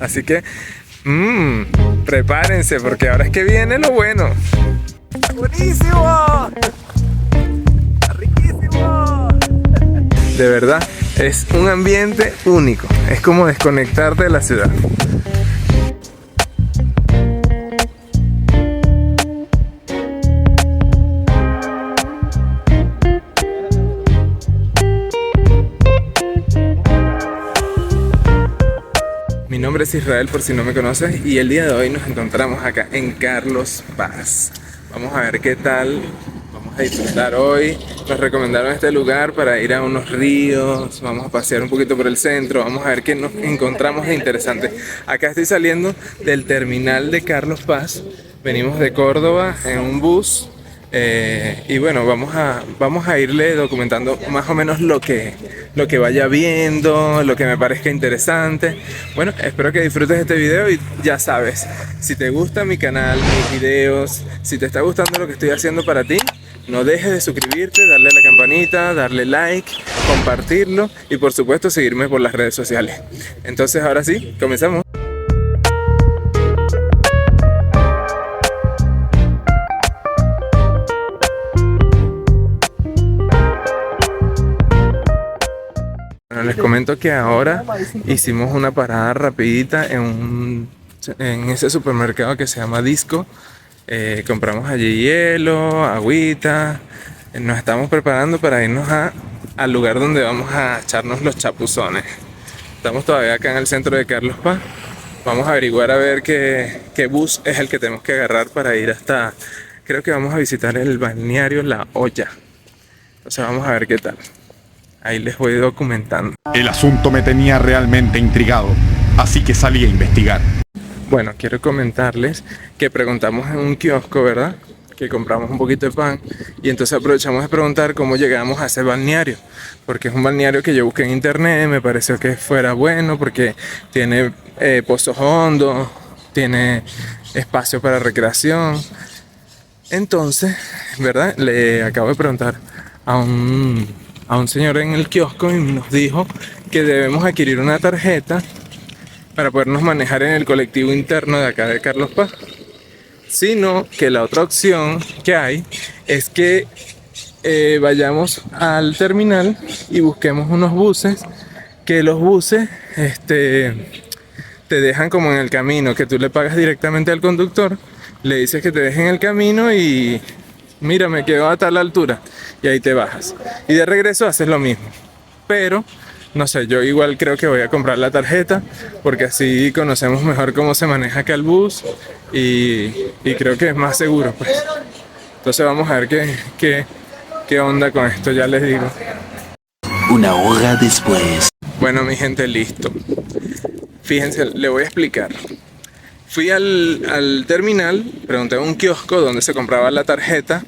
Así que, prepárense porque ahora es que viene lo bueno. ¡Buenísimo! ¡Riquísimo! De verdad, es un ambiente único. Es como desconectarte de la ciudad. Mi nombre es Israel, por si no me conoces, y el día de hoy nos encontramos acá en Carlos Paz. Vamos a ver qué tal, vamos a disfrutar hoy. Nos recomendaron este lugar para ir a unos ríos, vamos a pasear un poquito por el centro, vamos a ver qué nos encontramos de interesante. Acá estoy saliendo del terminal de Carlos Paz, venimos de Córdoba en un bus. Y bueno, vamos a irle documentando más o menos lo que vaya viendo, lo que me parezca interesante. Bueno, espero que disfrutes este video y ya sabes, si te gusta mi canal, mis videos, si te está gustando lo que estoy haciendo para ti, no dejes de suscribirte, darle a la campanita, darle like, compartirlo y por supuesto seguirme por las redes sociales. Entonces ahora sí, comenzamos. Bueno, les comento que ahora hicimos una parada rapidita en ese supermercado que se llama Disco. Compramos allí hielo, agüita. Nos estamos preparando para irnos al lugar donde vamos a echarnos los chapuzones. Estamos todavía acá en el centro de Carlos Paz. Vamos a averiguar a ver qué bus es el que tenemos que agarrar para ir hasta... Creo que vamos a visitar el balneario La Olla. Entonces vamos a ver qué tal. Ahí les voy documentando. El asunto me tenía realmente intrigado, así que salí a investigar. Bueno, quiero comentarles que preguntamos en un kiosco, ¿verdad? Que compramos un poquito de pan y entonces aprovechamos de preguntar cómo llegamos a ese balneario. Porque es un balneario que yo busqué en internet, me pareció que fuera bueno porque tiene pozos hondos, tiene espacio para recreación. Entonces, ¿verdad? Le acabo de preguntar a un señor en el kiosco y nos dijo que debemos adquirir una tarjeta para podernos manejar en el colectivo interno de acá de Carlos Paz. Sino que la otra opción que hay es que vayamos al terminal y busquemos unos buses, que los buses te dejan como en el camino, que tú le pagas directamente al conductor, le dices que te deje en el camino y mira, me quedo a tal altura y ahí te bajas. Y de regreso haces lo mismo. Pero, no sé, yo igual creo que voy a comprar la tarjeta porque así conocemos mejor cómo se maneja acá el bus y creo que es más seguro, pues. Entonces vamos a ver qué onda con esto, ya les digo. Una hora después. Bueno, mi gente, listo. Fíjense, le voy a explicar. Fui al terminal, pregunté a un kiosco donde se compraba la tarjeta,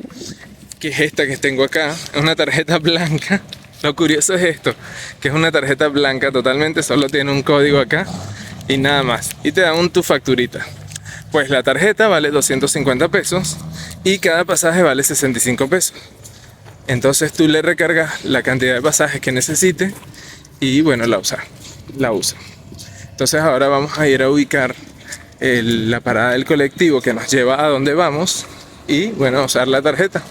que es esta que tengo acá, es una tarjeta blanca. Lo curioso es esto, que es una tarjeta blanca totalmente, solo tiene un código acá y nada más. Y te dan tu facturita. Pues la tarjeta vale 250 pesos y cada pasaje vale 65 pesos. Entonces tú le recargas la cantidad de pasajes que necesites y bueno, la usa. Entonces ahora vamos a ir a ubicar la parada del colectivo que nos lleva a donde vamos y bueno, usar la tarjeta.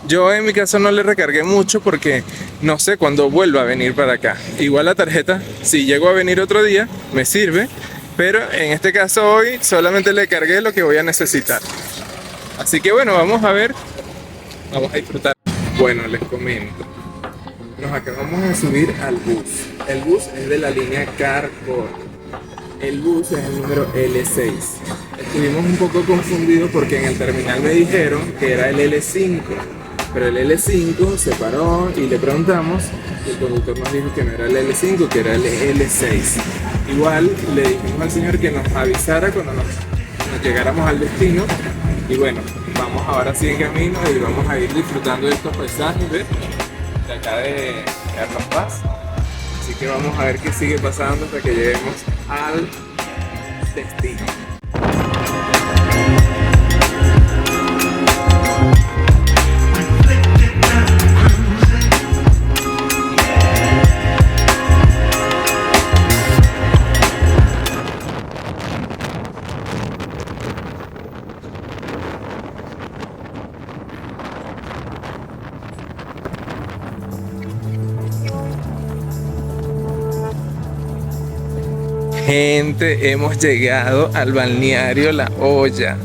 Yo en mi caso no le recargué mucho porque no sé cuándo vuelva a venir para acá. Igual la tarjeta, si llego a venir otro día, me sirve, pero en este caso hoy solamente le cargué lo que voy a necesitar. Así que bueno, vamos a ver, vamos a disfrutar. Bueno, les comento. Nos acabamos de subir al bus. El bus es de la línea Carco. El bus es el número L6. Estuvimos un poco confundidos porque en el terminal me dijeron que era el L5, pero el L5 se paró y le preguntamos y el conductor nos dijo que no era el L5, que era el L6. Igual le dijimos al señor que nos avisara cuando nos llegáramos al destino y bueno, vamos ahora sí en camino y vamos a ir disfrutando de estos paisajes de acá de Carlos Paz. Así que vamos a ver qué sigue pasando hasta que lleguemos al destino. gente, hemos llegado al balneario La Hoya.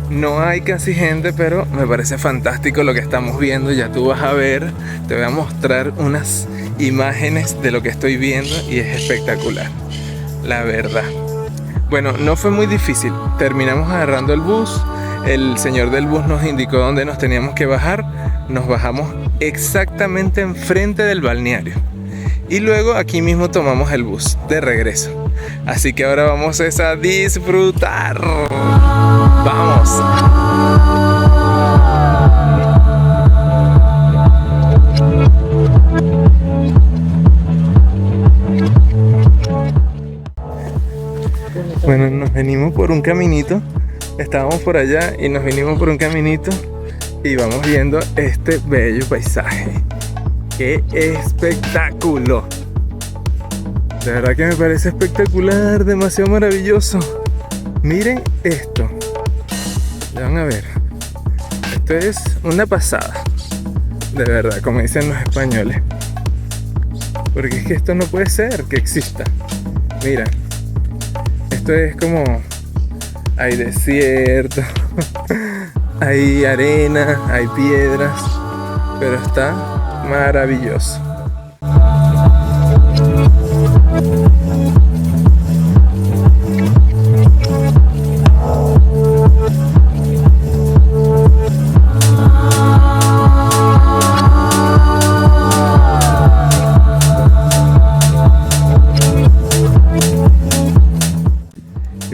No hay casi gente, pero me parece fantástico lo que estamos viendo. Ya tú vas a ver, te voy a mostrar unas imágenes de lo que estoy viendo y es espectacular, la verdad. Bueno, no fue muy difícil, terminamos agarrando el bus. El señor del bus nos indicó dónde nos teníamos que bajar. Nos bajamos exactamente enfrente del balneario y luego aquí mismo tomamos el bus de regreso. Así que ahora vamos a disfrutar. ¡Vamos! Bueno, nos venimos por un caminito. Estábamos por allá y nos vinimos por un caminito y vamos viendo este bello paisaje. ¡Qué espectáculo! De verdad que me parece espectacular, demasiado maravilloso. Miren esto. Ya van a ver. Esto es una pasada. De verdad, como dicen los españoles. Porque es que esto no puede ser que exista. Mira. Esto es como... hay desierto. Hay arena, hay piedras. Pero está maravilloso.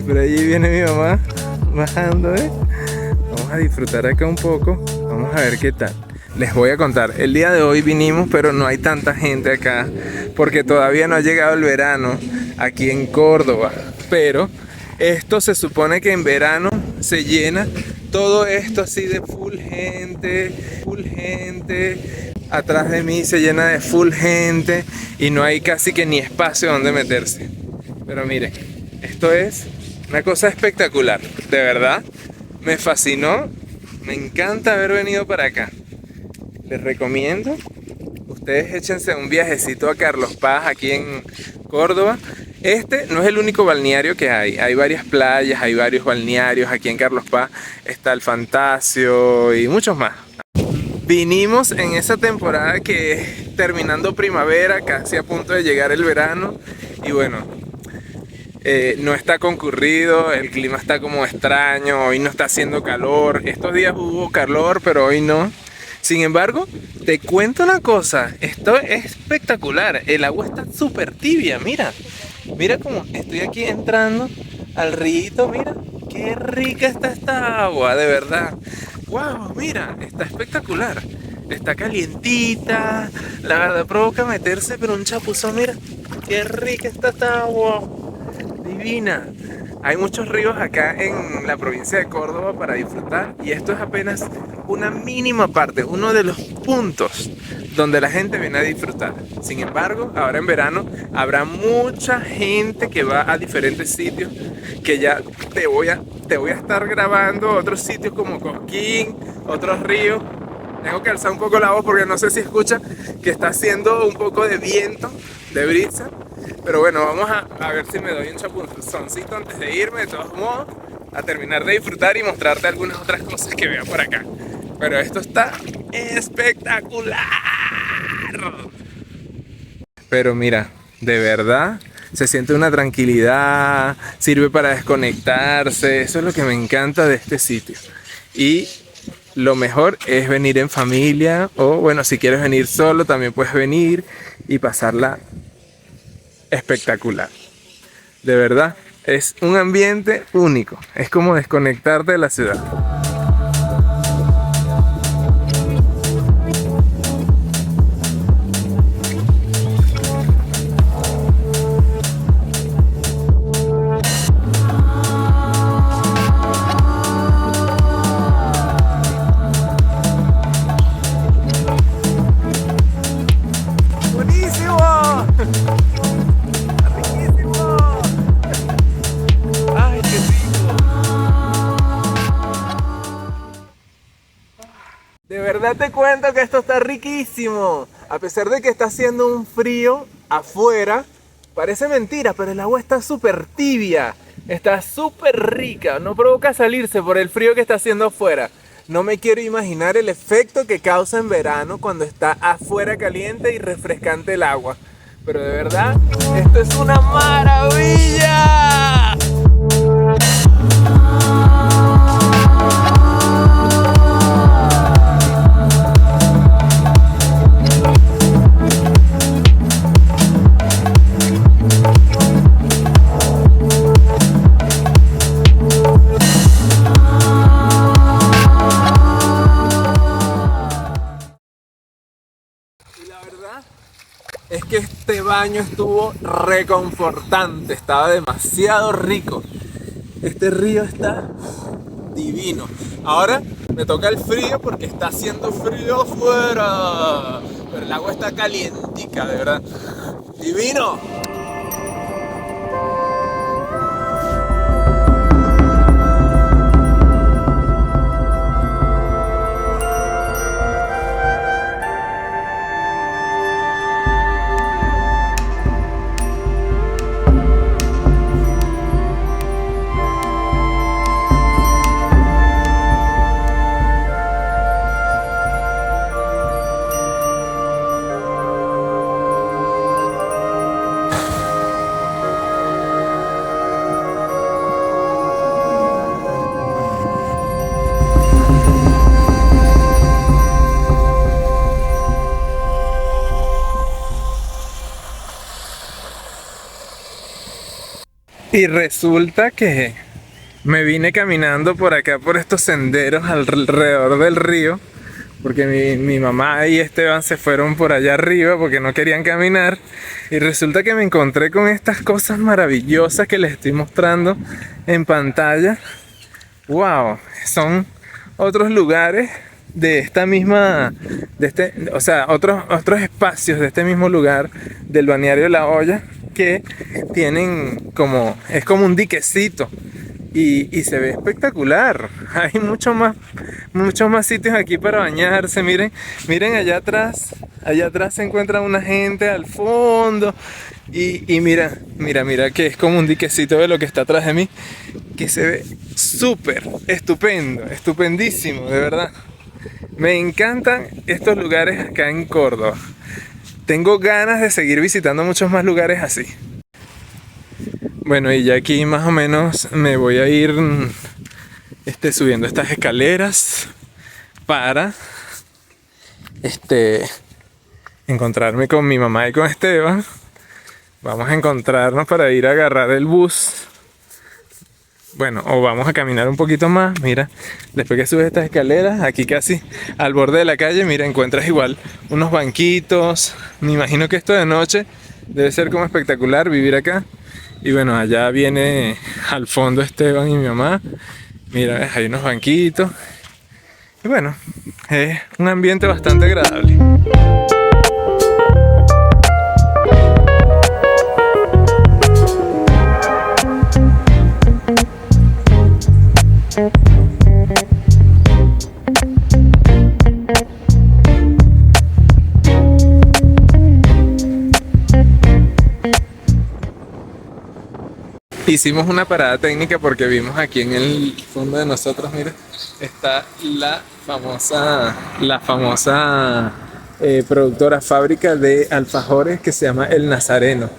Por allí viene mi mamá bajando, Vamos a disfrutar acá un poco. Vamos a ver qué tal. Les voy a contar. El día de hoy vinimos, pero no hay tanta gente acá porque todavía no ha llegado el verano aquí en Córdoba. Pero esto se supone que en verano se llena todo esto así de full gente, full gente. Atrás de mí se llena de full gente y no hay casi que ni espacio donde meterse. Pero miren, esto es una cosa espectacular, de verdad, me fascinó, me encanta haber venido para acá. Les recomiendo, ustedes échense un viajecito a Carlos Paz, aquí en Córdoba. Este no es el único balneario que hay varias playas, hay varios balnearios. Aquí en Carlos Paz está el Fantasio y muchos más. Vinimos en esa temporada que es terminando primavera, casi a punto de llegar el verano y bueno, no está concurrido, el clima está como extraño, hoy no está haciendo calor, estos días hubo calor pero hoy no. Sin embargo, te cuento una cosa, esto es espectacular, el agua está súper tibia, mira cómo estoy aquí entrando al río, mira, qué rica está esta agua, de verdad. Wow, mira, está espectacular, está calientita, la verdad provoca meterse pero un chapuzón, mira, qué rica está esta agua. Divina. Hay muchos ríos acá en la provincia de Córdoba para disfrutar y esto es apenas una mínima parte, uno de los puntos donde la gente viene a disfrutar. Sin embargo, ahora en verano habrá mucha gente que va a diferentes sitios que ya te voy a estar grabando, otros sitios como Cosquín, otros ríos. Tengo que alzar un poco la voz porque no sé si escucha que está haciendo un poco de viento, de brisa. Pero bueno, vamos a ver si me doy un chapuzoncito antes de irme, de todos modos, a terminar de disfrutar y mostrarte algunas otras cosas que vea por acá. Pero esto está espectacular. Pero mira, de verdad, se siente una tranquilidad, sirve para desconectarse, eso es lo que me encanta de este sitio. Y lo mejor es venir en familia o bueno, si quieres venir solo también puedes venir y pasarla espectacular. De verdad, es un ambiente único. Es como desconectarte de la ciudad. ¡Buenísimo! De verdad te cuento que esto está riquísimo. A pesar de que está haciendo un frío afuera, Parece mentira, pero el agua está súper tibia. Está súper rica. No provoca salirse por el frío que está haciendo afuera. No me quiero imaginar el efecto que causa en verano cuando está afuera caliente y refrescante el agua. Pero de verdad, esto es una maravilla. Es que este baño estuvo reconfortante, estaba demasiado rico. Este río está divino. Ahora me toca el frío porque está haciendo frío afuera. Pero el agua está calientica, de verdad. ¡Divino! Y resulta que me vine caminando por acá, por estos senderos alrededor del río, porque mi mamá y Esteban se fueron por allá arriba porque no querían caminar. Y resulta que me encontré con estas cosas maravillosas que les estoy mostrando en pantalla. ¡Wow! Son otros lugares de esta misma, o sea, otros espacios de este mismo lugar del balneario La Hoya, que tienen es como un diquecito y se ve espectacular. Hay muchos más sitios aquí para bañarse. Miren allá atrás se encuentra una gente al fondo y mira que es como un diquecito de lo que está atrás de mí, que se ve súper estupendo, estupendísimo, de verdad. Me encantan estos lugares acá en Córdoba. Tengo ganas de seguir visitando muchos más lugares así. Bueno, y ya aquí más o menos me voy a ir subiendo estas escaleras para encontrarme con mi mamá y con Esteban. Vamos a encontrarnos para ir a agarrar el bus. Bueno, o vamos a caminar un poquito más. Mira, después que subes estas escaleras, aquí casi al borde de la calle, mira, encuentras igual unos banquitos. Me imagino que esto de noche debe ser como espectacular vivir acá. Y bueno, allá viene al fondo Esteban y mi mamá. Mira, ¿ves? Hay unos banquitos. Y bueno, es un ambiente bastante agradable. Hicimos una parada técnica porque vimos aquí en el fondo de nosotros, mira, está la famosa productora, fábrica de alfajores que se llama El Nazareno.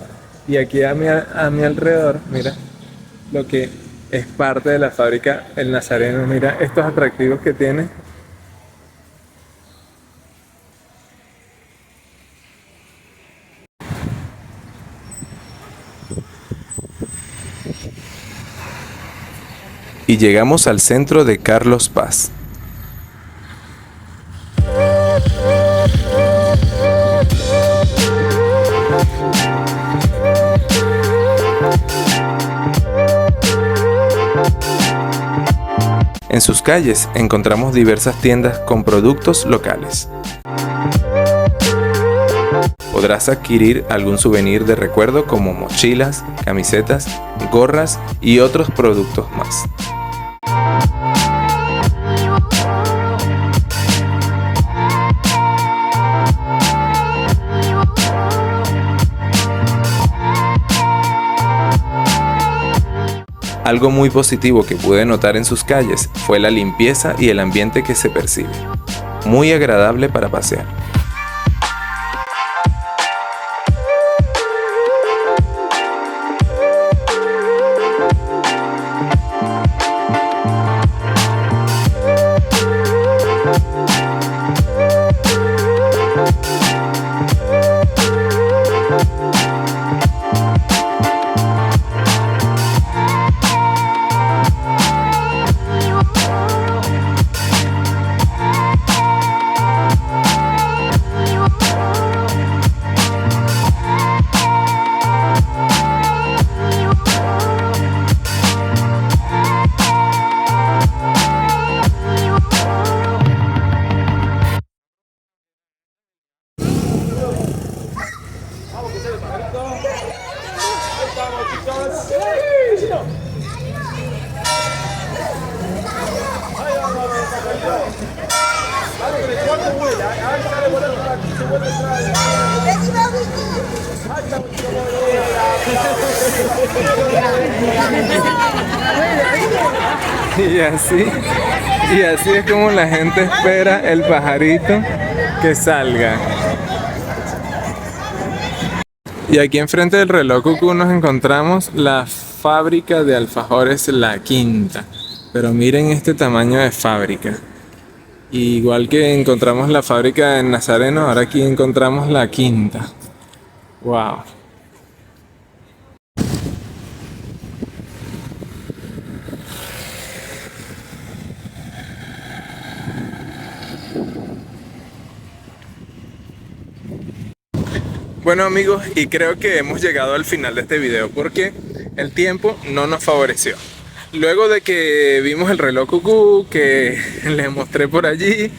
Y aquí a mi alrededor, mira, lo que es parte de la fábrica El Nazareno. Mira estos atractivos que tiene. Y llegamos al centro de Carlos Paz. En sus calles encontramos diversas tiendas con productos locales. Podrás adquirir algún souvenir de recuerdo como mochilas, camisetas, gorras y otros productos más. Algo muy positivo que pude notar en sus calles fue la limpieza y el ambiente que se percibe. Muy agradable para pasear. Y así es como la gente espera el pajarito que salga. Y aquí enfrente del reloj cucú nos encontramos la fábrica de alfajores La Quinta. Pero miren este tamaño de fábrica. Igual que encontramos la fábrica en Nazareno, ahora aquí encontramos La Quinta. Wow. Bueno amigos, y creo que hemos llegado al final de este video porque el tiempo no nos favoreció. Luego de que vimos el reloj cucú que les mostré por allí,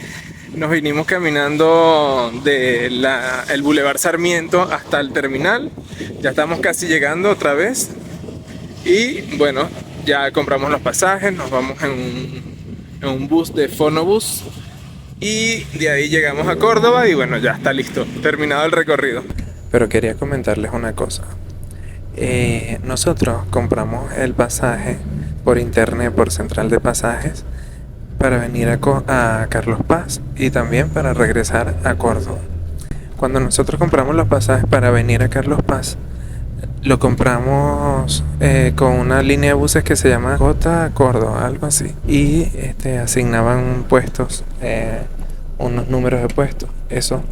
nos vinimos caminando el Boulevard Sarmiento hasta el terminal. Ya estamos casi llegando otra vez. Y bueno, ya compramos los pasajes, nos vamos en un bus de Fonobus. Y de ahí llegamos a Córdoba y bueno, ya está listo, terminado el recorrido. Pero quería comentarles una cosa. Nosotros compramos el pasaje por internet, por central de pasajes, para venir a Carlos Paz y también para regresar a Córdoba. Cuando nosotros compramos los pasajes para venir a Carlos Paz, lo compramos con una línea de buses que se llama J Córdoba, algo así. Y asignaban puestos, unos números de puestos. Eso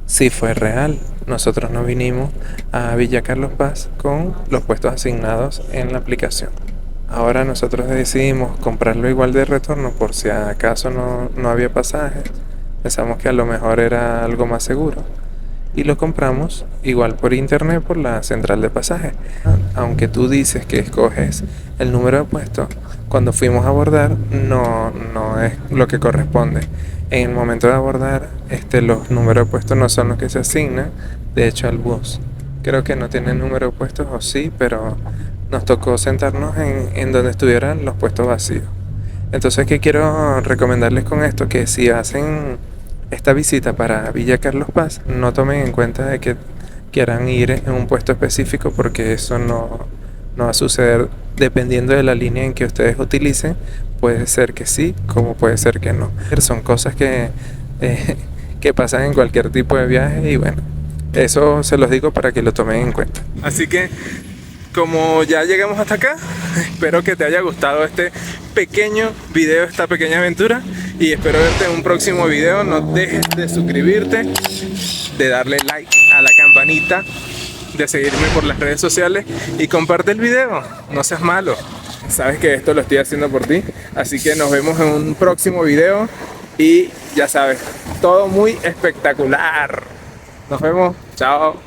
sí fue real. Nosotros nos vinimos a Villa Carlos Paz con los puestos asignados en la aplicación. Ahora nosotros decidimos comprarlo igual de retorno por si acaso no había pasajes. Pensamos que a lo mejor era algo más seguro. Y lo compramos igual por internet por la central de pasajes. Aunque tú dices que escoges el número de puesto, cuando fuimos a abordar no es lo que corresponde. En el momento de abordar, los números de puestos no son los que se asignan, de hecho al bus. Creo que no tiene número de puestos o sí, pero nos tocó sentarnos en donde estuvieran los puestos vacíos. Entonces, ¿qué quiero recomendarles con esto? Que si hacen esta visita para Villa Carlos Paz, no tomen en cuenta de que quieran ir en un puesto específico, porque eso no va a suceder. Dependiendo de la línea en que ustedes utilicen, puede ser que sí, como puede ser que no. Son cosas que pasan en cualquier tipo de viaje y bueno, eso se los digo para que lo tomen en cuenta. Así que, como ya llegamos hasta acá, espero que te haya gustado este pequeño video, esta pequeña aventura, y espero verte en un próximo video. No dejes de suscribirte, de darle like a la campanita, de seguirme por las redes sociales y comparte el video, no seas malo. Sabes que esto lo estoy haciendo por ti, así que nos vemos en un próximo video y ya sabes, todo muy espectacular. Nos vemos, chao.